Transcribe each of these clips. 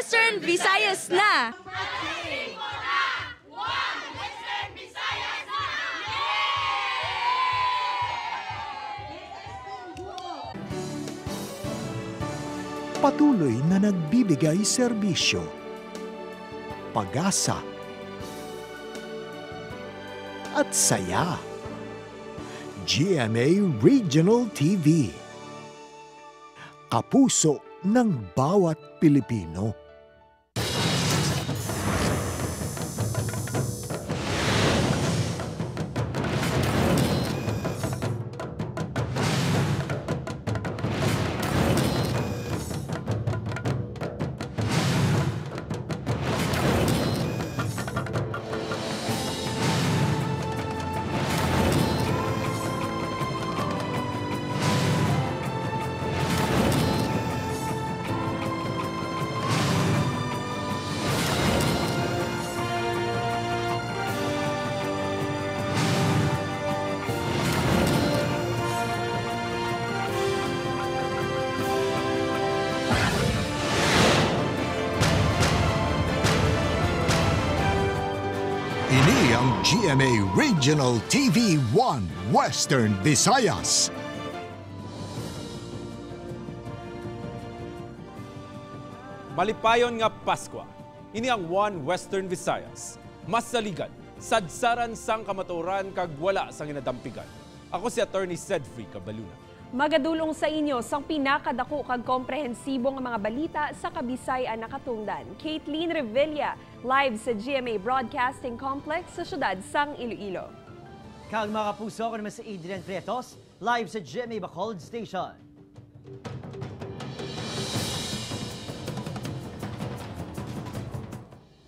Western Visayas na! Patuloy na nagbibigay serbisyo, pag-asa at saya. GMA Regional TV, kapuso ng bawat Pilipino. Ini ang GMA Regional TV 1 Western Visayas. Malipayon nga Pasko. Ini ang 1 Western Visayas. Mas saligan, sadsaran sang kamaturan kag wala sang inadampigan. Ako si Attorney Cedfrey Cabaluna. Magadulong sa inyo sang pinakadako kag komprehensibo nga mga balita sa Kabisay-an nakatungdan. Caitlin Revilla, live sa GMA Broadcasting Complex sa syudad sang Iloilo. Kag mga kapuso, ako naman si Adrian Pretos, live sa GMA Bacolod Station.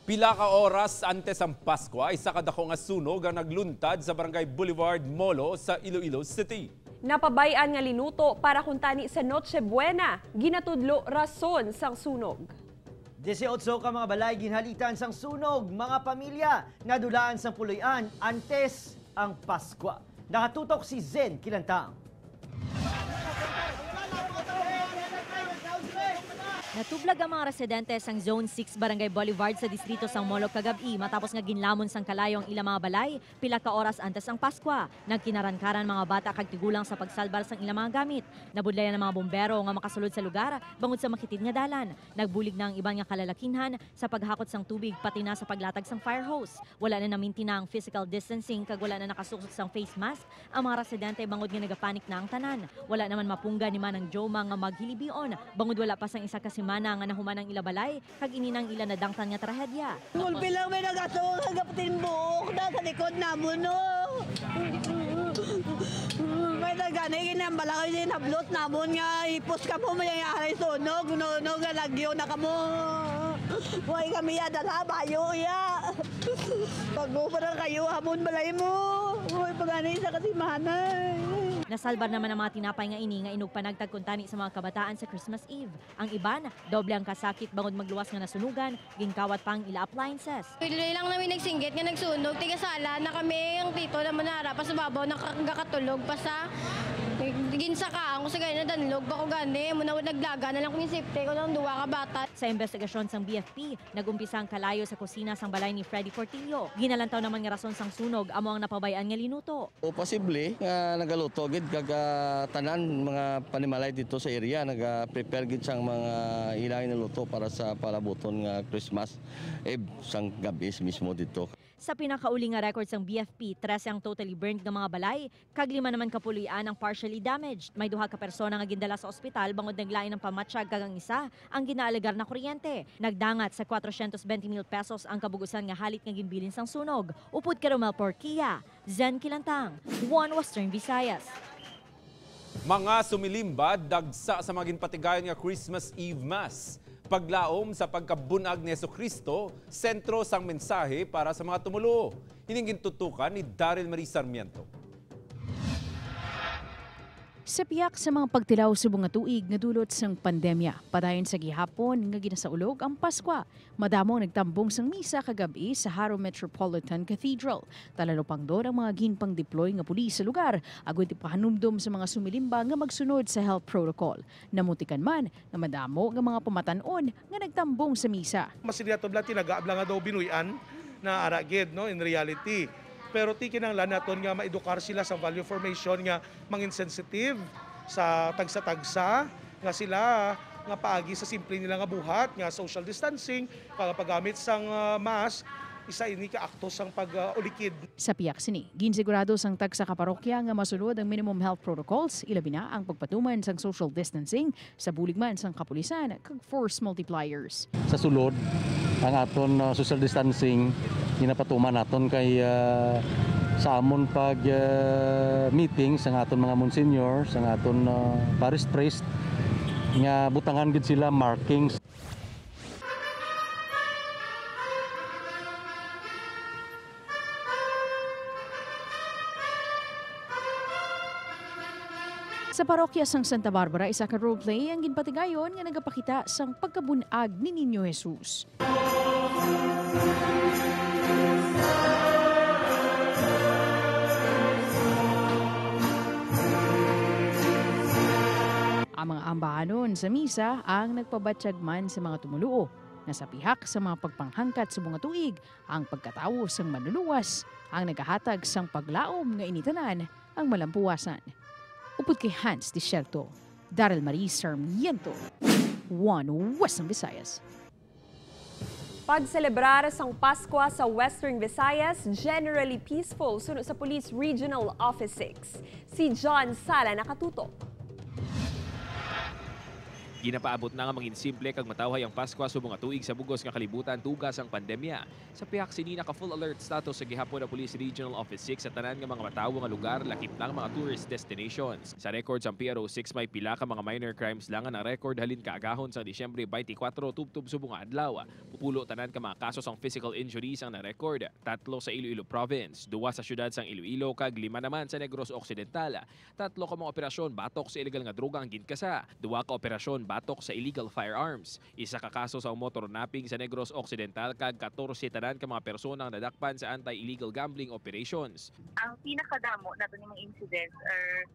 Pila ka oras antes ang Pasko, isa kadako nga sunog ang nagluntad sa Barangay Boulevard, Molo sa Iloilo City. Napabayan nga linuto para kuntani sa Noche Buena, ginatudlo rason sang sunog. 18 ka mga balay ginhalitan sang sunog, mga pamilya nadulaan sang puloy-an antes ang Pasko. Nakatutok si Zen Kilantang. Natublag ang mga residente sang Zone 6 Barangay Boulevard sa distrito sang Molo kagabi matapos nga ginlamon sang kalayo ang ilang mga balay pila ka oras antes ang Pasko. Nagkinaran-karan mga bata kag tigulang sa pagsalbar sang ilang mga gamit. Nabudlayan ang mga bombero nga makasulod sa lugar bangod sa makitid nga dalan. Nagbulig na ang ibang nga kalalakinhan sa paghakot sang tubig pati na sa paglatag sang fire hose. Wala na naminti na ang physical distancing kag wala na nakasuksok sang face mask ang mga residente bangod nga nagapanik na ang tanan. Wala naman mapungga ni Manang Joma nga maghilibion bangod wala pa sang isa ka semana nga nahuman ang ilabalay kag ininang ila nadangtan nga trahedya. Mulpi lang may nagatong hagapatin buok na sa likod namon no. May nagani ginambala kayo din hablot namon nga ipos ka po mayayari sunog no galagyo na kamo. Huwag kami ya dala bayo ya. Pag-uparang kayo hamon balay mo. Huwag pagani sa kasimahanay. Nasalbar naman ang mga tinapay nga ini nga inog panagtagkuntani sa mga kabataan sa Christmas Eve. Ang iban, doble ang kasakit bangod magluwas nga nasunugan, ginkawat pang ila appliances. Tuloy lang namin nagsinggit nga nagsunog, tiga sala na kami ang tito na manara pa sa babaw nakakatulog pa sa ginsa ka ako sa ganyan na danlog ba ko gani muna naglaga na lang kung safety ko ng duwa ka bata. Sa investigasyon sang BFP, nagumpisa ang kalayo sa kusina sang balay ni Freddy Portillo. Ginalantaw naman nga rason sang sunog amo ang napabayaan nga linuto. O posible nga nagaluto gid kag tanan mga panimalay dito sa area naga-prepare gid sang mga ilahin na luto para sa palabuton nga Christmas Eve sang gabi mismo dito. Sa pinakauli nga record sang BFP, 13 ang totally burned nga mga balay, kag 5 naman kapuloy-an ang partially damaged. May 2 ka persona nga gindala sa ospital bangod naglain ng pamatsyag kag ang isa ang ginaalegar na kuryente. Nagdangat sa 420,000 pesos ang kabugusan nga halit nga ginbilin sang sunog. Upod ka Romel Porquilla, Zen Kilantang, 1 Western Visayas. Mga sumilimbad dagsa sa mga ginpatigayon nga Christmas Eve Mass. Paglaom sa pagkabunag ni Jesucristo, sentro sang mensahe para sa mga tumulo. Hininggin tutukan ni Daryl Marie Sarmiento. Sa piyak sa mga pagtilaw sa mga tuig nga dulot sang pandemya, padayon sa gihapon nga ginasaulog ang Paskwa. Madamo nagtambong sang misa kagabi sa Haro Metropolitan Cathedral. Talalupang doon ang mga ginpang deploy nga pulis sa lugar, agud ipahanumdum sa mga sumilimba nga magsunod sa health protocol. Namutikan man nga madamo nga mga pamatanon nga nagtambong sa misa. Masilyato bla tinagaabla nga daw binuyan na aragid no in reality. Pero tikin ang lanaton nga maedukar sila sa value formation nga mangin sensitive sa tagsa-tagsa nga sila nga paagi sa simple nila nga buhat nga social distancing, paggamit sang mask, isa ini ka akto sang pag-ulikid. Sa piyak sini, ginsigurado sang tagsa ka parokya nga masunod ang minimum health protocols, ilabi na ang pagpatuman sang social distancing sa buligman sang kapulisan kag force multipliers. Sa sulod, ang aton social distancing ginapatuman naton kay sa amon pag meeting sa aton mga monsignor, sa aton parish priest nga butangan gid sila markings. Sa parokya sang Santa Barbara, isa ka roleplay ang ginpatigayon nga nagapakita sang pagkabunag ni Niño Jesus. Ang mga ambahanon sa misa ang nagpabatsyag man sa mga tumuluo na sa pihak sa mga pagpanghangkat sa bunga tuig, ang pagkatawo sang manluluwas, ang nagahatag sang paglaom nga initanan ang malampuwasan. Upod kay Hans Desierto, Daryl Marie Sarmiento, One Western Visayas. Pagselebrar sang Pasko sa Western Visayas, generally peaceful sunod sa Police Regional Office 6. Si John Sala nakatutok. Ginapaabot na nga mangin simple kag matawhay ang Pasko sa mga tuig sa bugos nga kalibutan tugas ang pandemya. Sa pihak sini naka full alert status sa gihapon na Police Regional Office 6 sa tanan nga mga matawo nga lugar lakip lang mga tourist destinations. Sa record sa PRO 6 may pila ka mga minor crimes lang na record halin kaagahon sa Disyembre 24 tubtob subong nga adlaw. Pupulo tanan ka mga kaso sang physical injuries ang na-record. 3 sa Iloilo Province, 2 sa syudad sang Iloilo kag 5 naman sa Negros Occidental. 3 ka mga operasyon batok sa illegal nga droga ang ginkasa, 2 ka operasyon batok sa illegal firearms. 1 ka kaso sa motor napping sa Negros Occidental kag 14 tanan ka mga personang nadakpan sa anti-illegal gambling operations. Ang pinakadamo na ito mga incidents are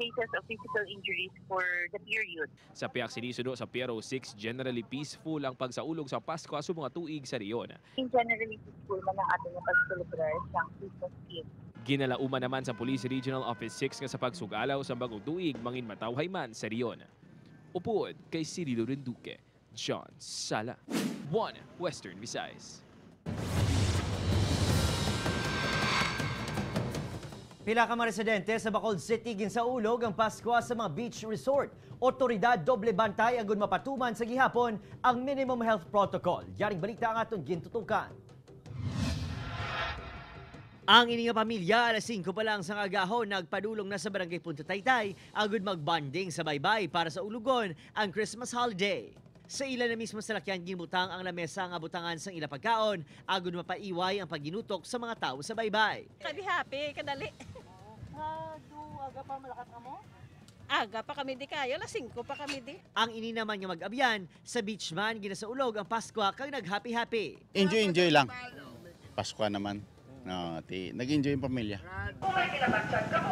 cases of physical injuries for the period. Sa piyak sinisudo sa PRO 6, generally peaceful ang pagsaulog sa Pasko sa mga tuig sa riyon. In generally peaceful man ang ating pag-celebrar sa Christmas Eve. Ginalauman naman sa Police Regional Office 6 nga sa pagsugalaw sa bagong tuig mangin matawhay man sa riyon. Upod kay Cirilo Renduque, John Sala, One Western Visayas. Pila ka mga residente sa Bacolod City ginsaulog ang Pasko sa mga beach resort. Otoridad doble bantay agud mapatuman sa gihapon ang minimum health protocol. Yaring balita ang aton gintutukan. Ang ining pamilya alas 5 pa lang sa agahon nagpadulong na sa Barangay Punta Taytay agud magbanding sa baybay para sa ulugon ang Christmas holiday. Sa ila na mismo sa lakyan ginbutang ang lamesa nga butangan sang ila pagkaon agud mapaiway ang pagginutok sa mga tao sa baybay. Kadi happy, kadali. Aga pa malakat ka mo? Aga pa kami di kayo, alas 5 pa kami di. Ang ini naman nga mag-abyan sa beachman ginasaulog ang Pasko kag nag-happy-happy. Enjoy lang. Pasko naman. No, nag-enjoy yung pamilya. Kung may kinabatsag ka mo,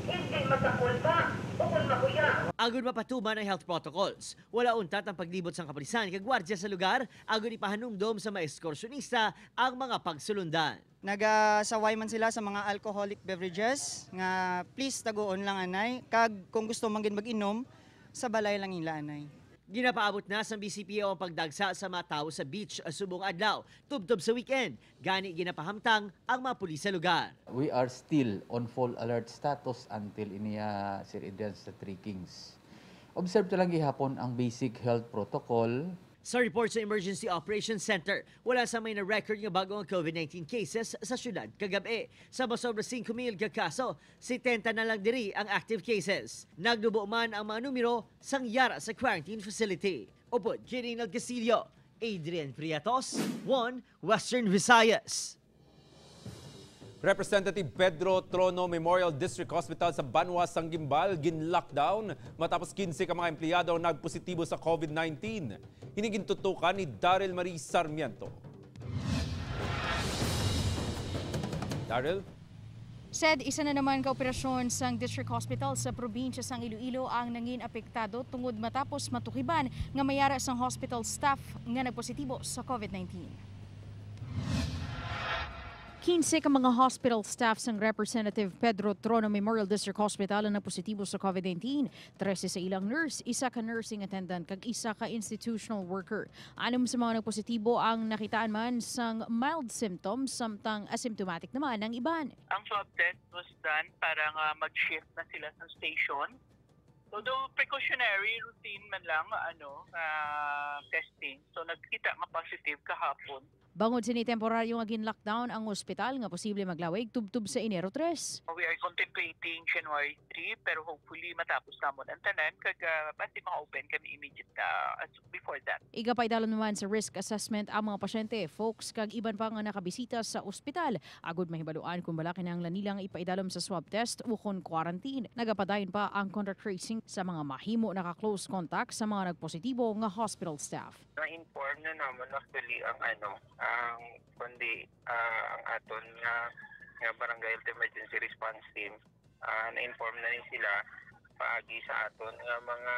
hindi masakol pa o kung makuya. Agud mapatuman ang health protocols. Wala untat ang paglibot sang kapulisan kag gwardiya sa lugar, agud ipahanumdom sa mga eskorsyonista ang mga pagsulundan. Nagasaway man sila sa mga alcoholic beverages nga please taguon lang anay kag kung gusto man gid mag-inom sa balay lang ila anay. Ginapaabot na sa BCPO ang pagdagsa sa mga tao sa beach subong adlaw, tubtob sa weekend. Gani ginapahamtang ang mga pulis sa lugar. We are still on full alert status until iniya Sir Adrian sa Three Kings. Observe lang gihapon ang basic health protocol. Sa report sa Emergency Operations Center, wala sa may na-record nga bagong COVID-19 cases sa syudad kagabi. Sa masobra 5,000 ka kaso, 70 na lang diri ang active cases. Nagdubo man ang mga numero sang yara sa quarantine facility. Upod, Ginal Casillo, Adrian Priatos, One Western Visayas. Representative Pedro Trono Memorial District Hospital sa Banwa, Sangimbal, gin-lockdown matapos 15 ka mga empleyado ang nagpositibo sa COVID-19. Hinigintutukan ni Daryl Marie Sarmiento. Daryl? Said, isa na naman kaoperasyon sang District Hospital sa probinsya sang Iloilo ang nangin apektado tungod matapos matukiban nga mayara sang hospital staff nga nagpositibo sa COVID-19. 15 ka mga hospital staff sang Representative Pedro Trono Memorial District Hospital ang nagpositibo sa COVID-19. 13 sa ilang nurse, isa ka nursing attendant kag isa ka institutional worker. Anom sa mga nagpositibo ang nakitaan man sang mild symptoms samtang asymptomatic naman ang iban. Ang swab test was done para mag-shift na sila sa station. Although precautionary routine man lang testing. So nagkita nga positive kahapon. Bangod sini temporaryo nga gin-lockdown ang ospital nga posible maglawig tubtub sa Enero 3. We are contemplating January 3 pero hopefully matapos namon ang tanan kag basi ma-open kami immediate before that. Igapaydalan naman sa risk assessment ang mga pasyente, folks kag iban pa nga nakabisita sa ospital. Agud mahibaluan kung bala kinahanglan nilang ipaidalom sa swab test o kon quarantine. Nagapadayon pa ang contact tracing sa mga mahimo naka-close contact sa mga nagpositibo nga hospital staff. Na-inform na naman actually ang ang aton nga Barangay Health Emergency Response Team. Na-inform na rin sila paagi sa aton nga mga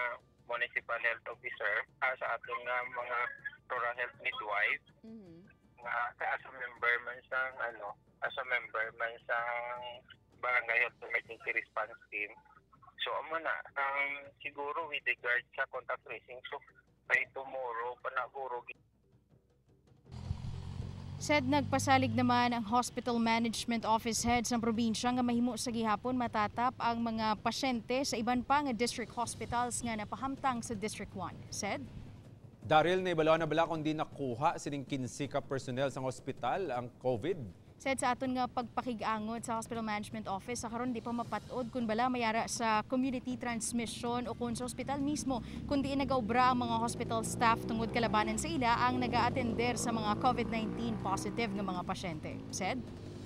municipal health officer, sa aton nga mga rural health midwife, nga as a member man sang Barangay Health Emergency Response Team. So amo na siguro with regard sa contact tracing, so by tomorrow panaguro. Said nagpasalig naman ang Hospital Management Office Head sa probinsya nga mahimo sa gihapon matatap ang mga pasyente sa iban pa nga district hospitals nga napahamtang sa District 1. Said? Daryl, naibalawan na bala kung di nakuha sining 15 ka personnel sa ospital ang COVID? Said sa aton nga pagpakig-angot sa Hospital Management Office, sa karon di pa mapatod kung bala mayara sa community transmission o kung sa ospital mismo, kundi nagaobra ang mga hospital staff tungod kalabanan sa ila ang naga-attender sa mga COVID-19 positive nga mga pasyente. Said?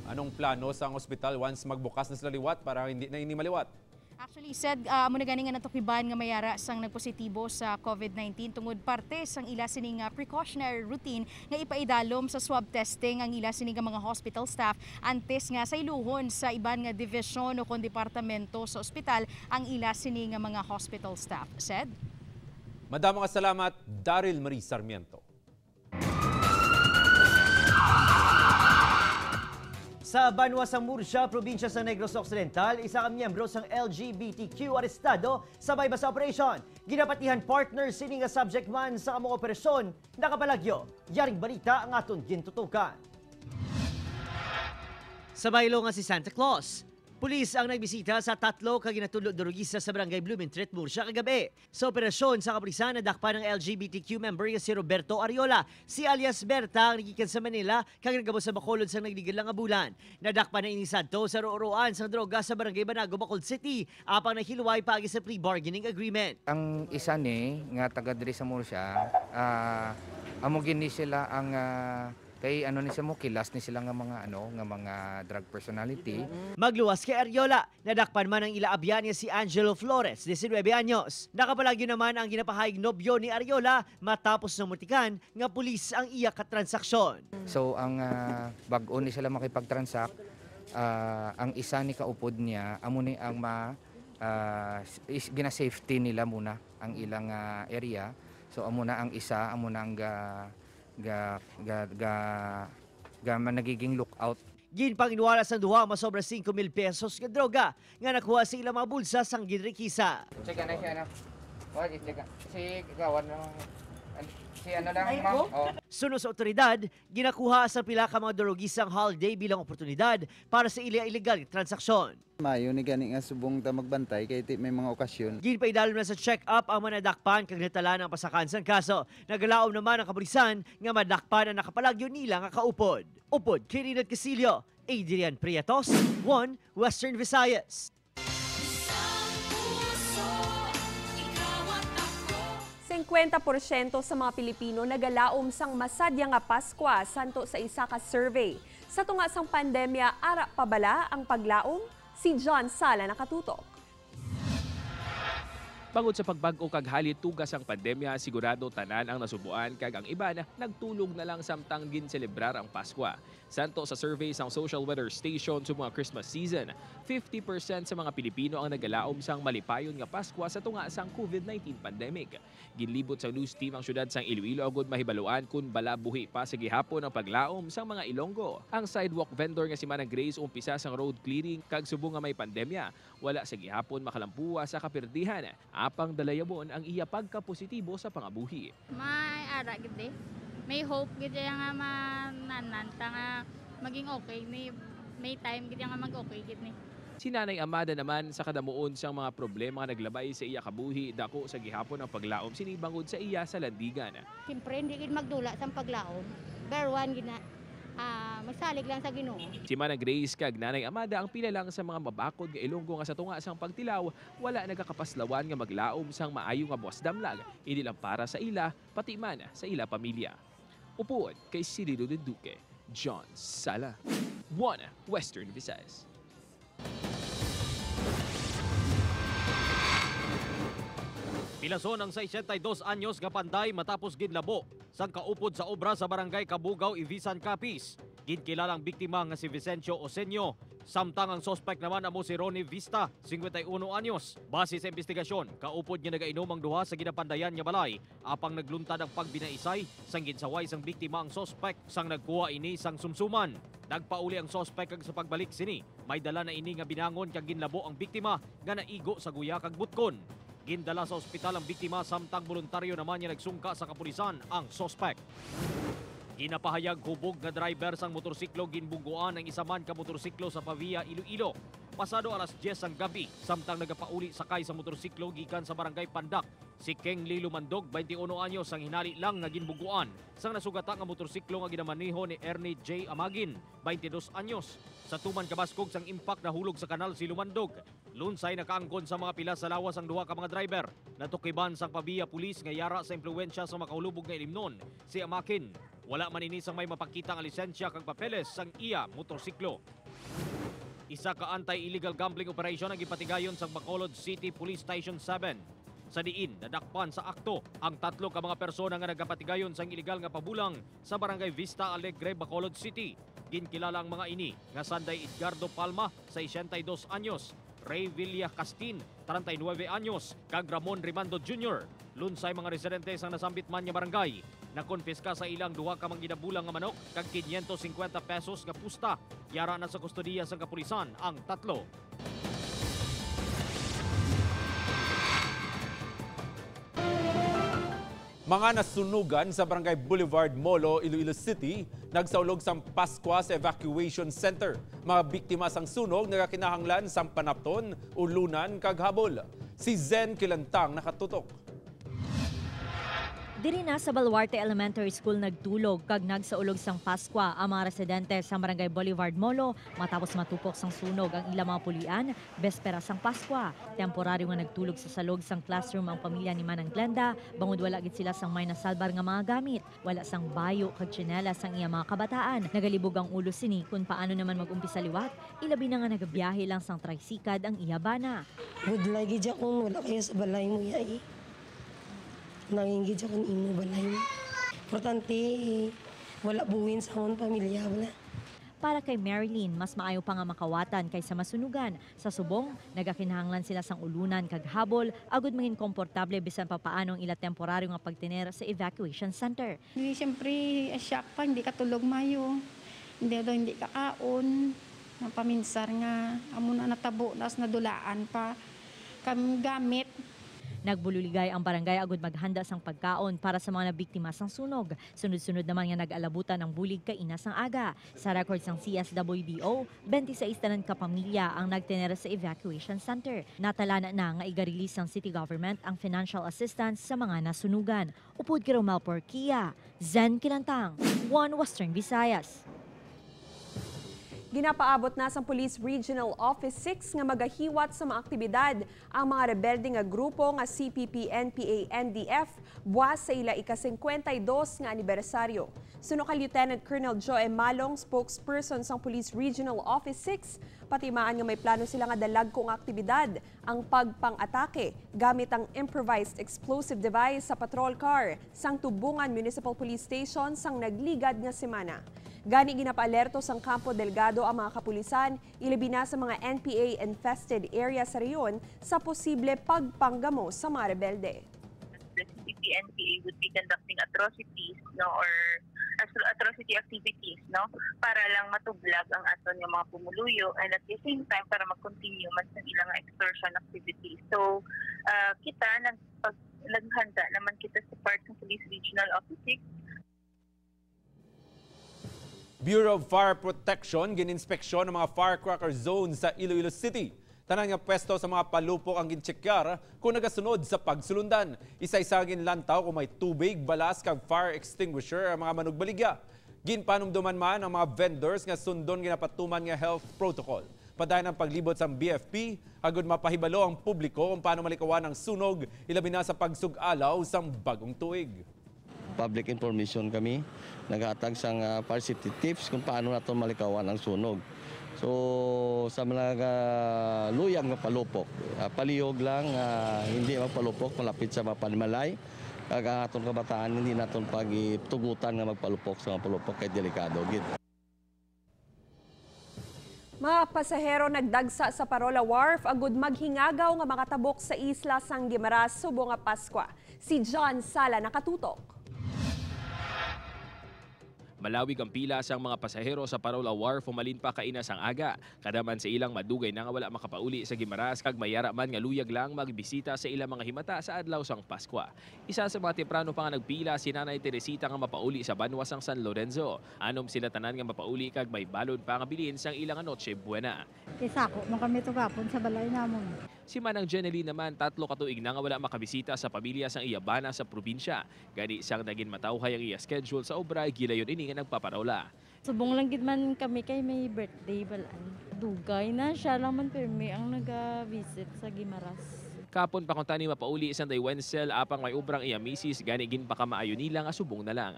Anong plano sa ospital once magbukas na sila liwat para hindi na ini maliwat? Actually, said, muna gani nga natukiban nga mayara sang nagpositibo sa COVID-19 tungod parte sang ila sining precautionary routine nga ipaidalom sa swab testing ang ila sining mga hospital staff antes nga sa iluhon sa iban nga division o kon departamento sa ospital ang ila sining mga hospital staff. Said? Madamong salamat, Daryl Marie Sarmiento. Sa Banwa sa Murcia, probinsya sa Negros Occidental, isa ka miyembro sang LGBTQ arestado sa bayba sa operasyon. Ginapatihan partner sini nga subject man sa among operasyon. Nakapalagyo, yaring balita ang aton gintutukan. Sa baylo nga si Santa Claus, pulis ang nagbisita sa 3 ka ginatulog-durugisa sa Barangay Blumentritt, Murcia kagabi. Sa operasyon sa kapulisan, nadakpan ng LGBTQ member nga si Roberto Ariola. Si alias Berta ang nagikan sa Manila kag nagabo sa Bacolod sang nagligid lang nga bulan. Nadakpan na inisadto sa ruuruan sang droga sa Barangay Banago, Bacolod City, apang nahilway paagi sa pre-bargaining agreement. Ang isa ni nga taga diri sa Murcia, amo gini sila ang kay ni sa mo kilas ni sila nga mga mga drug personality. Magluwas kay Ariola, nadakpan man ang ilaabyan niya si Angelo Flores, 19 anyos. Nakapalagyo naman ang ginapahayag nobyo ni Ariola matapos na mutikan nga pulis ang iya ka transaksyon. So ang bag-o ni sila makipag-transact, ang isa ni kaupod niya amo ni ang gina-safety nila muna ang ilang area. So amo na ang isa, amo na ang nagiging lookout. Ginpang inuwala sa duha masobra 5,000 pesos nga droga nga nakuha sa ilang mga bulsa sang ginrikisa. Sige na siya na. Si gawan lang. Si lang ma'am. Oh. Sunod sa otoridad, ginakuha sa pila ka mga drogisang holiday bilang oportunidad para sa illegal transaksyon. Mayo ni gani nga subong ta magbantay kay may mga okasyon. Ginpaidalom na sa check-up ang manadakpan kag natala ng pasakan sang kaso. Nagalaom naman ang kapulisan nga madakpan ang nakapalagyo nila nga kaupod. Upod, Kirinat Casilio, Adrian Prietos, 1 Western Visayas. 50% sa mga Pilipino nagalaom sang masadya nga Paskwa santo sa isa ka survey. Sa tunga sang pandemya, ara pa bala ang paglaom? Si John Sala nakatutok. Bangod sa pagbag-o kag halit tugas ang pandemya, sigurado tanan ang nasubuan kag ang iba na nagtulog na lang samtang ginselebrar ang Pasko. Santo sa survey sang Social Weather Station sa mga Christmas season, 50% sa mga Pilipino ang nagalaom sang malipayon nga Pasko sa tunga sang COVID-19 pandemic. Ginlibot sa news team ang syudad sang Iloilo agud mahibaluan kung balabuhi pa sa gihapon ang paglaom sang mga Ilonggo. Ang sidewalk vendor nga si Manang Grace umpisa sang road clearing kag subong nga may pandemya, wala sa gihapon makalampuwa sa kapirdihan. Apang dalayabon ang iya pagka-positibo sa pangabuhi. May ara gid may hope gid nga manananta nga maging okay may time gid nga mag-okay gid ni. Si Nanay Amada naman sa kadamuon sang mga problema nga naglabay sa iya kabuhi dako sa gihapon ang paglaom sinibangod sa iya sa landigan. Siyempre hindi gid magdula sa paglaom. Berwan gid na magsalig lang sa Ginoo. Si Manang Grace kag Nanay Amada ang pila lang sa mga mabakod nga Ilonggo nga sa tunga sang pagtilaw, wala nagakapaslawan nga maglaom sang maayo nga buwas damlag, hindi lang para sa ila, pati man sa ila pamilya. Upuan kay Cirilo de Duque, John Sala, One Western Visayas. Pilason ang 62 anyos nga panday matapos ginlabo sang kaupod sa obra sa barangay Kabugaw, Ibisan, Capiz. Ginkilalang biktima nga si Vicencio Osenio, samtang ang suspect naman amo si Ronnie Vista, 51 anyos. Base sa investigasyon, kaupod nga nagainom ang duha sa ginapandayan nga balay, apang nagluntad ang pagbinaisay sang ginsaway sang biktima ang suspect sang nagkuha ini sang sumsuman. Nagpauli ang suspect kag sa pagbalik sini, may dala na ini nga binangon kag ginlabo ang biktima nga naigo sa guya kag butkon. Gindala sa ospital ang biktima samtang voluntaryo naman niya nagsungka sa kapulisan ang suspect. Ginapahayag hubog nga driver sang motorsiklo ginbungguan ang isa man ka motorsiklo sa Pavia, Iloilo. Pasado alas 10 ang gabi, samtang nagapauli sakay sa motorsiklo gikan sa barangay Pandak. Si Keng Lilo Mandog, 21 anyos, ang hinali lang nga ginbuguan sang nasugata nga motorsiklo nga ginamaniho ni Ernie J. Amagin, 22 anyos. Sa tuman kabaskog sang impact na hulog sa kanal si Lumandog. Lunsay nakaangkon sa mga pila sa lawas ang duha ka mga driver. Natukiban sang Pavia Police nga yara sa impluwensya sa makahulubog nga ilimnon si Amakin. Wala man ini sang may mapakita nga lisensya kag papeles sang iya motorsiklo. Isa ka anti-illegal gambling operation ang ipatigayon sa Bacolod City Police Station 7. Sa diin, nadakpan sa akto ang 3 ka mga persona nga nagapatigayon sa illegal nga pabulang sa Barangay Vista Alegre, Bacolod City. Ginkilala ang mga ini nga Sanday Edgardo Palma, 62 anyos, Ray Villa Castin, 39 anyos, kag Ramon Rimando Jr. Lunsay mga residente sang nasambit man nga barangay. Nakonfiska sa ilang duha ka mga ginabulang nga manok kag 550 pesos nga pusta. Yara na sa kustodiya sang kapulisan ang 3. Mga nasunugan sa Barangay Boulevard, Molo, Iloilo City, nagsaulog sang Paskwa sa Evacuation Center. Mga biktima sang sunog nagakinahanglan sang panapton, ulunan kag habol. Si Zen Kilantang nakatutok. Diri na sa Baluarte Elementary School nagtulog kag nagsaulog sang Paskwa ang mga residente sa Barangay Boulevard, Molo matapos matupok sang sunog ang ilang mga pulian bespera sang Paskwa. Temporaryo nga nagtulog sa salog sang classroom ang pamilya ni Manang Glenda, bangod wala gid sila sang may nasalbar nga mga gamit. Wala sang bayo kag tsinelas sang iya mga kabataan. Nagalibog ang ulo sini kung paano naman mag-umpisa liwat, ilabi na nga nagabiyahe lang sang tricycad ang iya bana. Budlay gid kung wala kayo sa balay mo yai. Nangingid siya kung imo balay. Importante, wala buwin sa akong pamilya. Wala. Para kay Marilyn, mas maayo pa nga makawatan kaysa masunugan. Sa subong, nagakinahanglan sila sang ulunan kag habol, agud mangin komportable bisan pa paanong ila temporaryo nga pagtiner sa evacuation center. Siyempre, shock pa, hindi katulog mayo. Hindi kakaon. Paminsar nga, amo na natabo, nas nadulaan pa. Kami gamit. Nagbululigay ang barangay agud maghanda sang pagkaon para sa mga nabiktima sang sunog. Sunod-sunod naman nga nag-alabutan ang bulig kaina sang aga. Sa record sang CSWDO, 26 tanan ka pamilya ang nagtenera sa evacuation center. Natalana na nga igarilis sang city government ang financial assistance sa mga nasunugan. Upod kay Romel Porquia, Zen Kilantang, One Western Visayas. Ginapaabot na sa Police Regional Office 6 nga magahiwat sa mga aktibidad ang mga rebelde nga grupo nga CPP, NPA, NDF buwas sa ila ika-52 nga anibersaryo. Suno kay Lieutenant Colonel Joe Malong, spokesperson sa Police Regional Office 6, patimaan nga may plano sila nga dalag kong aktibidad ang pagpang-atake gamit ang improvised explosive device sa patrol car sang Tubungan Municipal Police Station sang nagligad nga semana. Gani ginapaalerto sang Campo Delgado ang mga kapulisan, ilabi na sa mga NPA-infested area sa reyon sa posible pagpanggamo sa mga rebelde. The CPP-NPA would be conducting atrocities, or atrocity activities, para lang matublag ang aton yung mga pumuluyo, and at the same time para mag-continue man sa ilang extortion activities. So kita naghanda naman kita sa part ng Police Regional Office 6. Bureau of Fire Protection gininspeksyon ng mga firecracker zone sa Iloilo City. Tanan nga pwesto sa mga palupok ang ginchekyar kung nagasunod sa pagsulundan. Isa-isagin lantaw kung may tubig, balas kag fire extinguisher ang mga manugbaligya. Ginpanumduman man ang mga vendors nga sundon ginapatuman nga health protocol. Padayon ang paglibot sa BFP, agud mapahibalo ang publiko kung paano malikawan ang sunog, ilabi na sa pagsug-alaw sa bagong tuig. Public information kami, naghatag sang fire safety tips kung paano nato malikawan ang sunog. So sa mga luyang nga palupok, palihog lang, hindi magpalupok malapit sa mga panimalay. Kag aton kabataan hindi naton pagitugutan nga magpalupok sa mga palupok kay delikado gid. Mga pasahero nagdagsa sa Parola Wharf agud maghingagaw nga makatabok sa isla sang Guimaras subong nga Paskwa. Si John Sala nakatutok. Malawig ang pila sang mga pasahero sa Parola Wharf umalin pa kaina sang aga. Kadaman sa ilang madugay na nga wala makapauli sa Guimaras kag mayara man nga luyag lang magbisita sa ilang mga himata sa adlaw sang Paskwa. Isa sa mga temprano pa nga nagpila si Nanay Teresita nga mapauli sa Banwas sang San Lorenzo. Anom sila tanan nga mapauli kag may balon pa nga bilin sang ilang Noche Buena. Kisako mo kami tugapon sa balay namon. Si Manang Jeneline naman 3 katuig na nga wala makabisita sa pamilya sang Iyabana sa probinsya. Gani sang naging matawhay ang iya schedule sa obra gilayon ini nga nagpaparola. Subong lang gid man kami kay may birthday balaan. Dugay na siya lang man permi ang naga-visit sa Guimaras. Kapon pa kung tani mapauli isang day Wenzel apang may ubrang iya misis gani gin pa ka maayo nila nga subong na lang.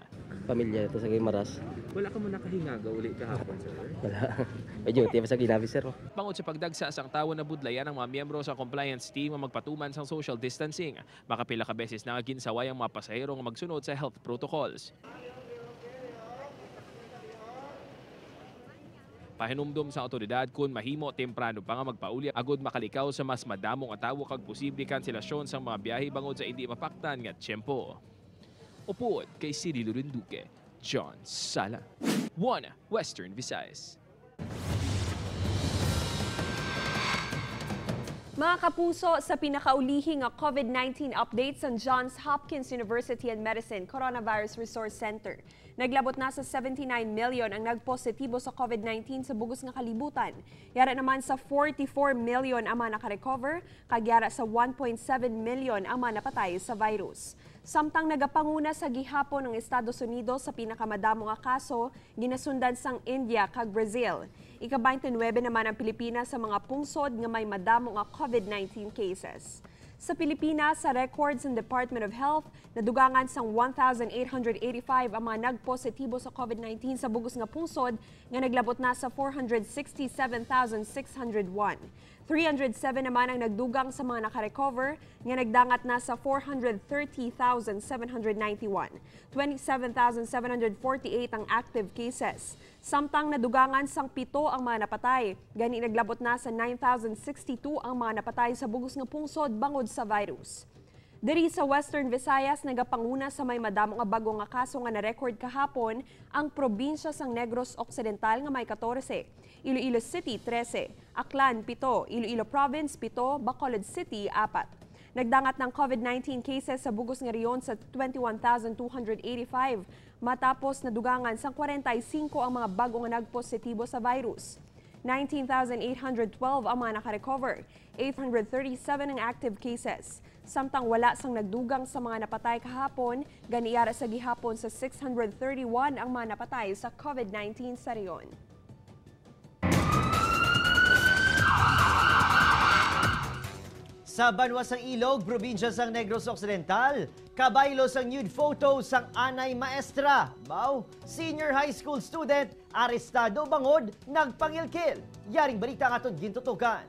Pamilya ito sa Guimaras. Wala ka mo nakahingaga uli kahapon sir? Wala. Medyo tiya sa ginabi sir. Pangod sa pagdagsa sang tawo na budlayan ang mga miyembro sa compliance team ang magpatuman sang social distancing. Makapila ka beses na ginsaway ang mga pasahero nga magsunod sa health protocols. Pahinumdum sa otoridad kung mahimo temprano pa nga magpauli agud makalikaw sa mas madamong atawo kag posible kanselasyon sa mga biyahe bangod sa hindi mapaktan nga tiyempo. Upod kay Cirilo Rinduque, John Sala, 1 Western Visayas. Mga kapuso, sa pinakaulihing nga COVID-19 update sa Johns Hopkins University and Medicine Coronavirus Resource Center, naglabot na sa 79 million ang nagpositibo sa COVID-19 sa bugos nga kalibutan. Yara naman sa 44 million ang mga nakarecover, kagyara sa 1.7 million ang mga napatay sa virus. Samtang nagapanguna sa gihapon ng Estados Unidos sa pinakamadamo nga kaso, ginasundan sang India kag Brazil. Ika-29 naman ang Pilipinas sa mga pungsod nga may madamo nga COVID-19 cases. Sa Pilipinas, sa records ng Department of Health, nadugangan sang 1,885 ang mga nagpositibo sa COVID-19 sa bugos nga pungsod nga naglabot na sa 467,601. 307 naman ang nagdugang sa mga nakarecover nga nagdangat na sa 430,791. 27,748 ang active cases. Samtang nadugangan sang 7 ang mga napatay. Gani naglabot na sa 9,062 ang mga napatay sa bugos nga pungsod bangod sa virus. Diri sa Western Visayas, nagapanguna sa may madamo nga bago nga kaso nga na-record kahapon ang probinsya sang Negros Occidental nga may 14, Iloilo City 13, Aklan 7, Iloilo Province 7, Bacolod City 4. Nagdangat ng COVID-19 cases sa bugos nga riyon sa 21,285 matapos nadugangan sang 45 ang mga bago nga nagpositibo sa virus. 19,812 ang mga nakarecover, 837 ang active cases. Samtang wala sang nagdugang sa mga napatay kahapon, ganiyara sa gihapon sa 631 ang mga napatay sa COVID-19 sa riyon. Sa Banwasang Ilog, probinsya sang Negros Occidental, kabaylo sang nude photo sang anay maestra. Senior high school student, arestado bangod, nagpangilkil. Yaring balita nga itong gintutukan.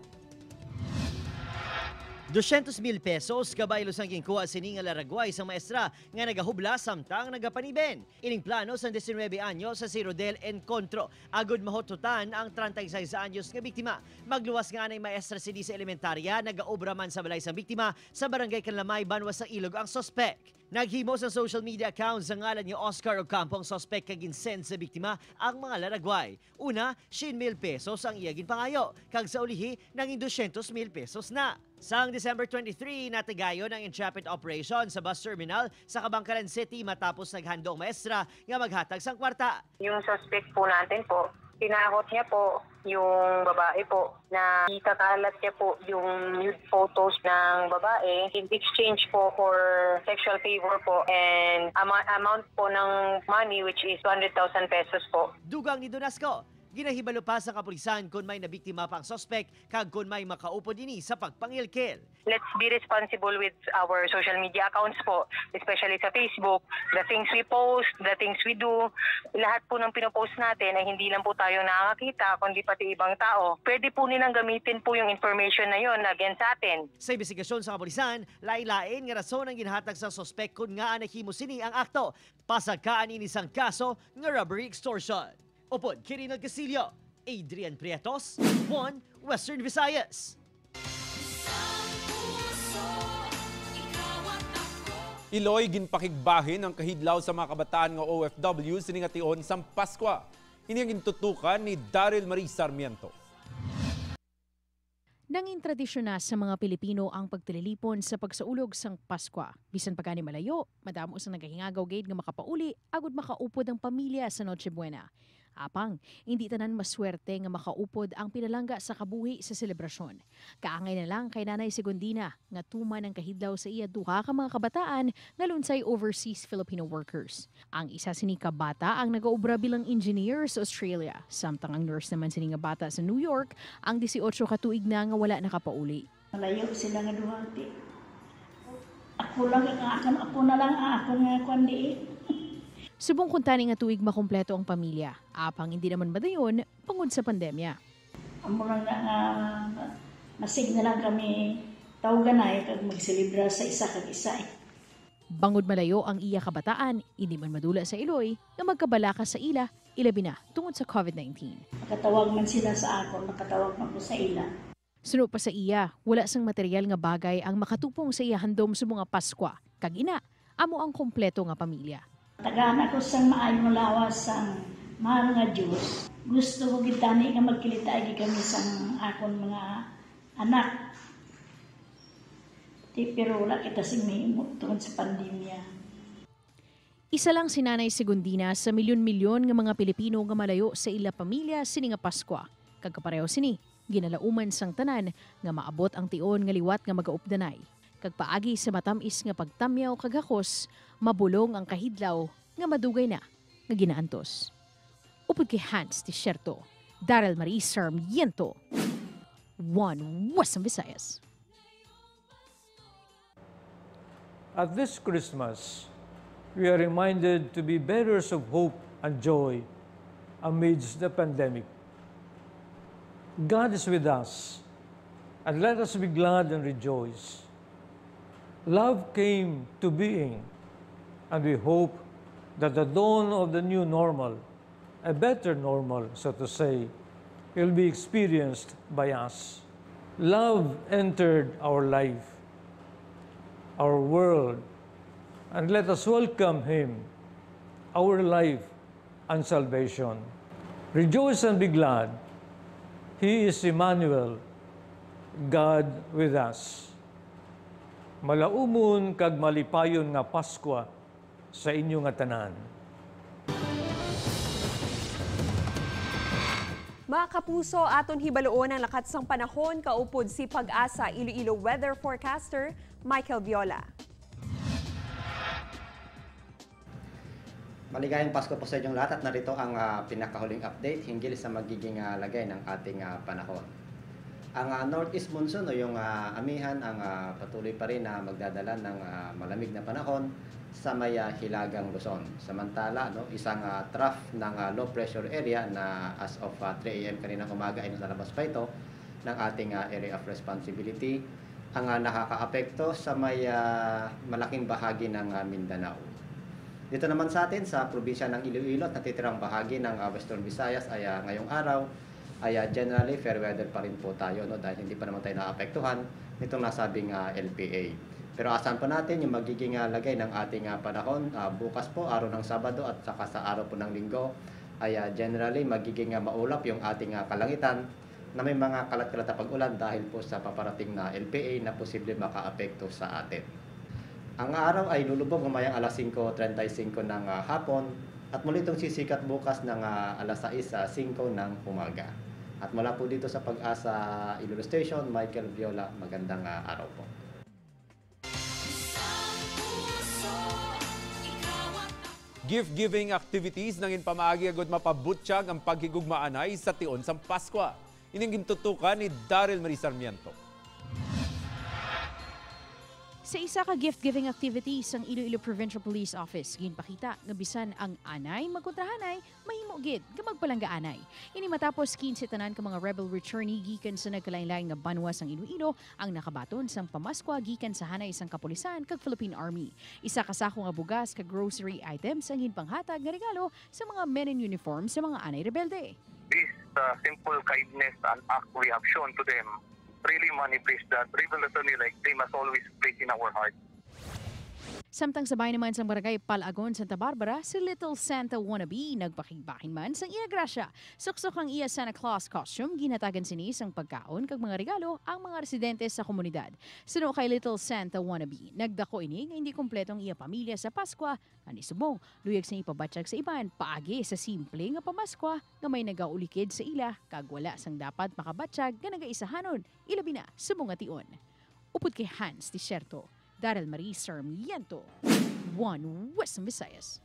200,000 pesos kabaylo sang ginkuha sining Laragway sa maestra nga nagahubla samtang nagapaniben. Ining plano sa 19 anyos sa si Rodel Encontro. Agud mahotutan ang 36 anyos nga biktima. Magluwas nga anay maestra si sa elementarya, nagaobra man sa balay sang biktima sa barangay Kanlamay, Banwas sa Ilog ang sospek. Naghimo sa social media accounts ang ngalan ni Oscar Ocampo ang sospek kaginsend sa biktima ang mga Laragway. Una, 100,000 pesos ang iyagin pangayo, kag sa ulihi nanging 200,000 pesos na. Sang December 23, natigayon ang entrapment operation sa bus terminal sa Kabangkalan City matapos naghandong maestra nga maghatag sang kwarta. Yung suspect po natin po, tinakot niya po yung babae po na ikakalat niya po yung nude photos ng babae in exchange po for sexual favor po and amount po ng money which is 200,000 pesos po. Dugang ni Donasco, ginahibalo pa sa kapulisan kung may nabiktima pang sospek kag kung may makaupo dini sa pagpangilkil. Let's be responsible with our social media accounts po, especially sa Facebook. The things we post, the things we do, lahat po ng pinopost natin ay hindi lang po tayo nakakita, kundi pati ibang tao. Pwede po nilang gamitin po yung information na yon against sa atin. Sa investigasyon sa kapulisan, lain-lain nga rason ang ginhatag sa sospek kung nga anahimo sini ang akto. Pasagkaan ini sang kaso nga robbery extortion. Upod, Kirinal Casillo, Adrian Prietos, 1 Western Visayas. Iloy ginpakigbahin ang kahidlaw sa mga kabataan nga OFW siningation sang Paskwa. Ini ang gintutukan ni Daryl Marie Sarmiento. Nanging tradisyon na sa mga Pilipino ang pagtililipon sa pagsaulog sang Paskwa. Bisan pa gani malayo, madamo sa nagahingagaw gate nga makapauli, agud makaupod ang pamilya sa Noche Buena. Apang, hindi tanan maswerte nga makaupod ang pinalangga sa kabuhi sa selebrasyon. Kaangay na lang kay Nanay Segundina nga tuman ang kahidlaw sa iya duha ka mga kabataan nga lunsay overseas Filipino workers. Ang isa sini ka bata ang nagaobra bilang engineer sa Australia, samtang ang nurse naman sini nga bata sa New York ang 18 ka tuig na nga wala nakapauli. Malayo sila nga duhati. Ako lang ako na lang ako nga kundi. Subong kuntani nga tuig makumpleto ang pamilya. Apang hindi naman badayon pangod sa pandemya. Amo lang nga masig na lang kami tawganay kag magselebra sa isa kag isa. Bangod malayo ang iya kabataan, hindi man madula sa Iloy nga magkabalaka sa ila, ilabi na tungod sa COVID-19. Nakatawag man sila sa ako, nakatawag man ko sa ila. Suno pa sa iya, wala sang material nga bagay ang makatupong sa iya handom sa mga Paskwa. Kag ina, amo ang kompleto nga pamilya. Tagaan ako sa maayong lawas sang mahal nga Diyos. Gusto ko gitani nga magkilita agi kami sang akon mga anak. Pero wala kita sing mahimot tungod sa pandemya. Isa lang si Nanay Segundina sa milyon-milyon nga mga Pilipino nga malayo sa ila pamilya sini nga Paskwa. Kagkapareho sini, ginalauman sang tanan nga maabot ang tion nga liwat nga magaupdanay. Kag paagi sa matamis nga pagtamyaw kag hakos, mabulong ang kahidlaw nga madugay na nga ginaantos. Upod kay Hans Tisherto, Daryl Marie Sarmiento, 1 Western Visayas. At this Christmas, we are reminded to be bearers of hope and joy amidst the pandemic. God is with us, and let us be glad and rejoice. Love came to being, and we hope that the dawn of the new normal, a better normal, so to say, will be experienced by us. Love entered our life, our world, and let us welcome Him, our life and salvation. Rejoice and be glad. He is Emmanuel, God with us. Malaumon kag malipayon nga Paskwa sa inyo nga tanan. Mga kapuso, aton hibaloon ang lakat sang panahon kaupod si Pag-asa Iloilo weather forecaster Michael Viola. Maligayang Pasko po sa inyong lahat at narito ang pinakahuling update hinggil sa magiging lagay ng ating panahon. Ang northeast monsoon o yung amihan ang patuloy pa rin na magdadala ng malamig na panahon sa may hilagang Luzon. Samantala, isang trough ng low pressure area na as of 3 a.m. kaninang umaga ay nalalabas pa ito ng ating area of responsibility ang nakakaapekto sa may malaking bahagi ng Mindanao. Dito naman sa atin sa probinsya ng Iloilo at natitirang bahagi ng Western Visayas ay ngayong araw ay generally fair weather pa rin po tayo dahil hindi pa naman tayo naapektuhan nitong nasabing LPA. Pero asahan po natin yung magiging lagay ng ating panahon bukas po, araw ng Sabado at saka sa araw po ng Linggo ay generally magiging maulap yung ating kalangitan na may mga kalat-kalat na pag-ulan dahil po sa paparating na LPA na posible makaapekto sa atin. Ang araw ay lulubog mamayang alas 5:35 ng hapon at muli itong sisikat bukas ng alas 6:05 ng umaga. At mula po dito sa Pag-asa Iloilo Station, Michael Viola, magandang araw po. Gift-giving activities nang pamaagi agad mapabutsyag ang paghigugmaanay sa tion sa Pasko. Ining gintutukan ni Daryl Marie Sarmiento. Sa isa ka gift-giving activity sa Iloilo Provincial Police Office, ginpakita nga bisan ang anay magkontrahanay mahimo gid nga magpalanggaanay. Ini matapos 15 tanan ka mga rebel returnee gikan sa nagkalain-lain nga banwa sang Iloilo ang nakabaton sang pamaskwa gikan sa hanay sang kapulisan kag Philippine Army. Isa ka sako nga bugas kag grocery items ang ginpanghatag nga regalo sa mga men in uniform sa mga anay rebelde. This simple kindness and act we have shown to them really manifest that revolutionary like they must always place in our heart. Samtang sabay naman sa barangay Palagon, Santa Barbara, si Little Santa wannabe nagpakigbakin man sang iya grasya. Suksok ang iya Santa Claus costume, ginatagan sini sang pagkaon kag mga regalo ang mga residente sa komunidad. Suno kay Little Santa wannabe, nagdako ini nga hindi kompletong iya pamilya sa Pasko, ani subong luyag sa ipabatsyag sa iban paagi sa simple nga pamaskwa nga may nagaulikid sa ila kag wala sang dapat makabatsyag nga nagaisahanon ilabi na subong ation. Upod kay Hans Tiserto, Daryl Marie Sarmiento, One Western Visayas.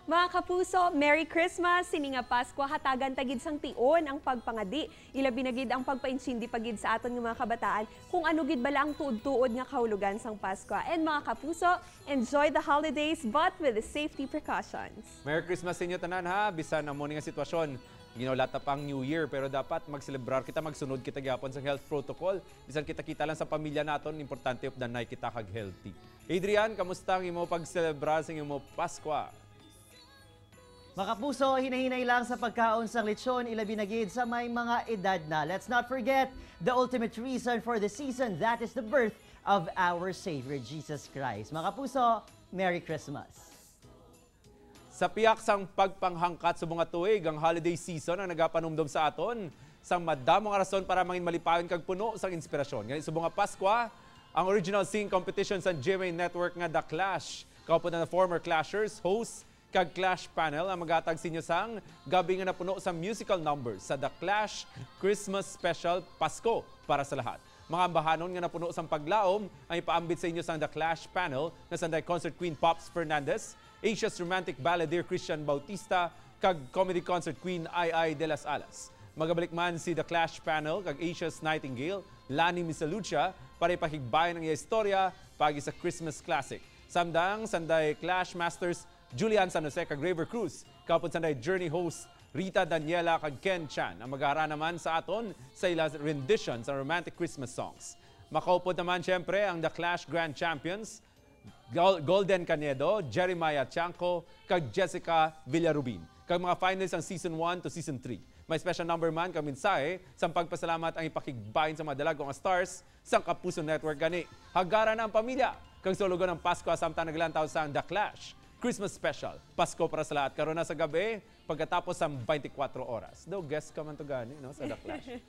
Mga kapuso, Merry Christmas! Sini nga Pasko, hatagan tagid sang tion ang pagpangadi. Ilabi na gid ang pagpainsindi pagid sa aton nga mga kabataan kung ano gid bala ang tuod-tuod nga kahulugan sang Pasko. And mga kapuso, enjoy the holidays but with the safety precautions. Merry Christmas sa inyo tanan ha, bisan amo nga sitwasyon. Ginawlata pang New Year pero dapat magselebrar kita, magsunod kita gyapon sa health protocol. Bisan kita lang sa pamilya naton, importante updanay kita kag healthy. Adrian, kamusta ang imo pagselebrar sa imo Pasko? Mga kapuso, hinahinay lang sa pagkaon sang lechon, ilabi na gid sa may mga edad na. Let's not forget the ultimate reason for the season, that is the birth of our Savior Jesus Christ. Mga kapuso, Merry Christmas! Sa piyak sang pagpanghangkat sa mga tuig, ang holiday season ang nagapanumdum sa aton sang madamong rason para mangin malipayon kag puno sang inspirasyon. Ganito sa mga Pasko, ang original singing competition sa GMA Network nga The Clash. Kaupod na former Clashers, hosts, kag Clash panel ang magatag sinyo sang gabi nga napuno sa musical numbers sa The Clash Christmas Special Pasko para sa lahat. Mga ambahanon nga napuno sang paglaom ang ipaambit sa inyo sang The Clash panel na sanday concert queen Pops Fernandez, Asia's romantic balladeer Christian Bautista, kag comedy concert queen Ai de las Alas. Magabalik man si The Clash panel kag Asia's Nightingale, Lani Misalucha, para ipakigbayan ang iya istorya pagi sa Christmas classic. Samdang sanday Clash Masters Julian San Jose kag Raver Cruz, kapod sanday Journey host Rita Daniela kag Ken Chan ang mag-aara naman sa aton sa ilang rendition sa romantic Christmas songs. Makaupod naman siyempre ang The Clash Grand Champions, Golden Canedo, Jeremiah Chanco, kag Jessica Villarubin. Kag mga finalists ang Season 1 to Season 3. May special number man kag mensahe sa pagpasalamat ang ipakigbahin sa mga dalagong stars sa Kapuso Network gani. Hagara na ang pamilya kag sulugan ng Pasko samtang naglantaw sa The Clash Christmas Special, Pasko para sa lahat. Karon na sa gabi, pagkatapos ng 24 oras. Daw, guest ka man to gani, no? Sa The Clash.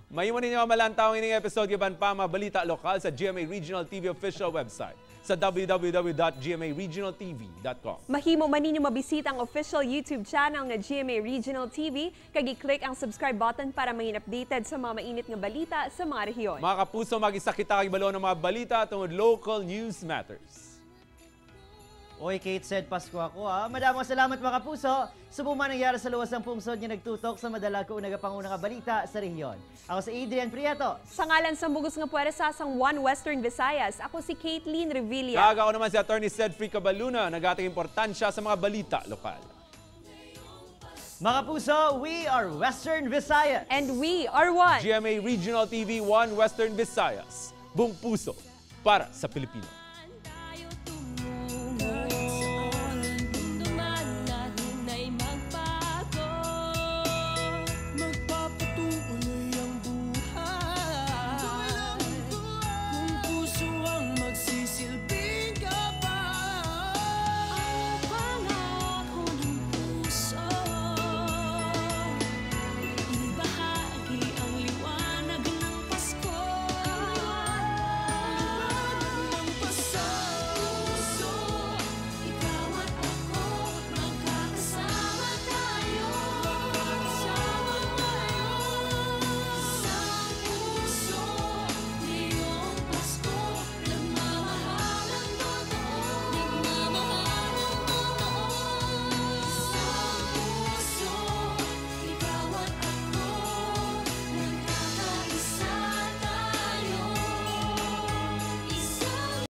Mayuman ninyo malantaw ining episode giban pa mabalita lokal sa GMA Regional TV official website sa www.gmaregionaltv.com. Mahimo man ninyo mabisita ang official YouTube channel nga GMA Regional TV kag i-click ang subscribe button para maging updated sa mga mainit nga balita sa mga rehiyon. Mga kapuso, mag-isa kita kag balo ng mga balita tungod local news matters. Oy, Kate said Pasko ako ha. Madamong salamat mga puso. Sumuma nangyari sa luwas ng pungsod niya nagtutok sa madalag ko nagapangunang balita sa rehiyon. Ako si Adrian Prieto. Sa ngalan sa Bugos nga Puwersa sang One Western Visayas, ako si Caitlin Revilla. Kaga ko naman si Attorney Cedric Cabaluna, nagating importansya sa mga balita lokal. Mga puso, we are Western Visayas. And we are one. GMA Regional TV 1 Western Visayas. Buong puso para sa Pilipino.